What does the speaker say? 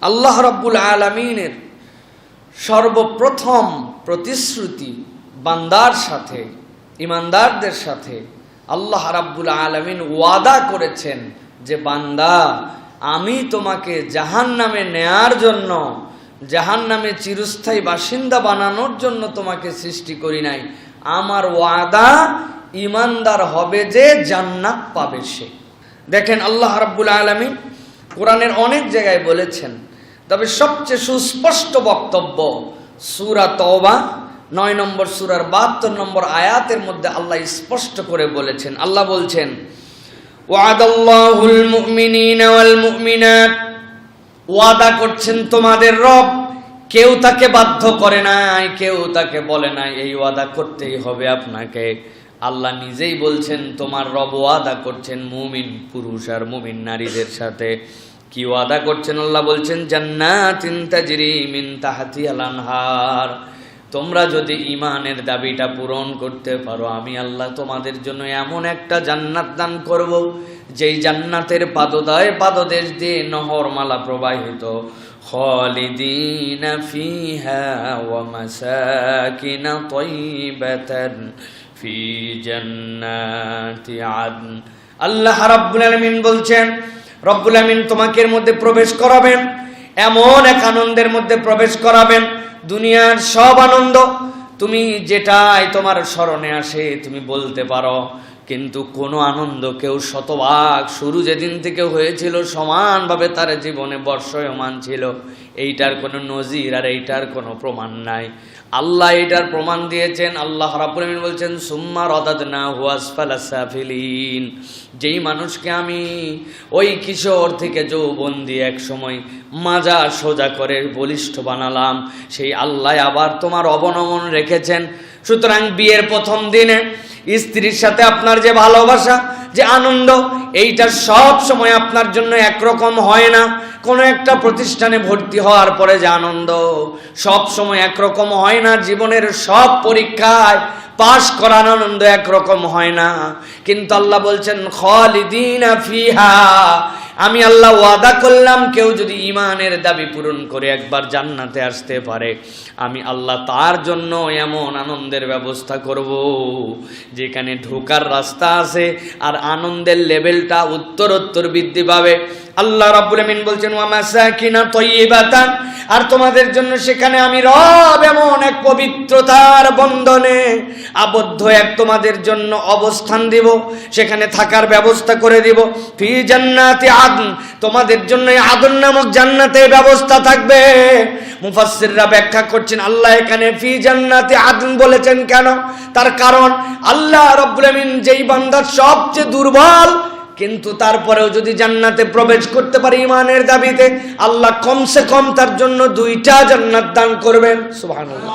আল্লাহ রাব্বুল আলামিনের সর্বপ্রথম প্রতিশ্রুতি বান্দার সাথে, ইমানদারদের সাথে আল্লাহ রাব্বুল আলামিন ওয়াদা করেছেন যে বান্দা, আমি তোমাকে জাহান্নামে নেয়ার জন্য, জাহান্নামে চিরস্থায়ী বাসিন্দা বানানোর জন্য তোমাকে সৃষ্টি করি নাই। আমার ওয়াদা, ইমানদার হবে যে জান্নাত পাবে সে। দেখেন আল্লাহ রাব্বুল আলামিন কোরআনের অনেক জায়গায় বলেছেন, তবে সবচেয়ে সুস্পষ্ট বক্তব্য সূরা তওবা 9 নম্বর সূরার 72 নম্বর আয়াতের মধ্যে আল্লাহ স্পষ্ট করে বলেছেন। আল্লাহ বলছেন, ওয়াদাল্লাহুল মুমিনিনা ওয়াল মুমিনাত, ওয়াদা করছেন তোমাদের রব। কেউ তাকে বাধ্য করে নাই, কেউ তাকে বলে নাই এই ওয়াদা করতেই হবে আপনাকে। আল্লাহ নিজেই বলছেন তোমার রব ওয়াদা করছেন মুমিন পুরুষ আর মুমিন নারীদের সাথে। কি ওয়াদা করছেন? আল্লাহ বলছেন জান্নাতিন তাজরি মিন তাহতিহাল আনহার, তোমরা যদি ইমানের দাবিটা পূরণ করতে পারো, আমি আল্লাহ তোমাদের জন্য এমন একটা জান্নাত দান করব, যেই জান্নাতের পাদদেশ দিয়ে নহরমালা প্রবাহিত। খালিদিনা ফিহা ওয়া মাসাকিনা তাইয়িবাতান ফি জান্নাতি আদন। আল্লাহ রাব্বুল আলামিন বলছেন, রব্বুল আমিন তোমাকে এর মধ্যে প্রবেশ করাবেন, এমন এক আনন্দের মধ্যে প্রবেশ করাবেন, দুনিয়ার সব আনন্দ তুমি যেটাই তোমার স্মরণে আসে তুমি বলতে পারো, কিন্তু কোনো আনন্দ কেউ শতভাগ শুরু যেদিন থেকে হয়েছিল সমানভাবে তার জীবনে বর্ষয়মান ছিল, এইটার কোনো নজির আর এইটার কোনো প্রমাণ নাই। আল্লাহ এটার প্রমাণ দিয়েছেন। আল্লাহ রাব্বুল আমিন বলছেন সুম্মা রাদাদনাহু আসফালা সাফিলিন, যেই মানুষকে আমি ওই কিশোর থেকে যৌবন দিয়ে এক সময় মাজা সোজা করে বলিষ্ঠ বানালাম, সেই আল্লাহ আবার তোমার অবনমন রেখেছেন। সুতরাং বিয়ের প্রথম দিনে স্ত্রীর সাথে আপনার যে ভালোবাসা, যে আনন্দ, এইটা সব সময় আপনার জন্য একরকম হয় না। কোনো একটা প্রতিষ্ঠানে ভর্তি হওয়ার পরে যে আনন্দ সব সময় একরকম হয় না। জীবনের সব পরীক্ষায় পাশ করার আনন্দ একরকম হয় না। কিন্তু আল্লাহ বলছেন খালিদিনা ফিহা, আমি আল্লাহ ওয়াদা করলাম কেউ যদি ইমানের দাবি পূরণ করে একবার জান্নাতে আসতে পারে, আমি আল্লাহ তার জন্য এমন আনন্দের ব্যবস্থা করব যেখানে ঢোকার রাস্তা আছে আর আনন্দের লেভেলটা উত্তরোত্তর বৃদ্ধি পাবে। আল্লাহ রাব্বুল আমিন বলছেন ওয়া মাসাকিনা তাইয়িবাতান, আর তোমাদের জন্য সেখানে আমি রব এমন এক পবিত্রতার বন্ধনে আবদ্ধ এক তোমাদের জন্য অবস্থান দিব, সেখানে থাকার ব্যবস্থা করে দিব। ফি জান্নাতি আদন, তোমাদের জন্য আদন নামক জান্নাতের ব্যবস্থা থাকবে। মুফাসসিররা ব্যাখ্যা করছেন আল্লাহ এখানে ফি জান্নাতি আদন বলেছেন কেন? তার কারণ আল্লাহ রাব্বুল আমিন যেই বান্দা সবচেয়ে দুর্বল কিন্তু তারপরেও যদি জান্নাতে প্রবেশ করতে পারে ইমানের দাবিতে, আল্লাহ কমসে কম তার জন্য 2টা জান্নাত দান করবেন। সুবহানাল্লাহ।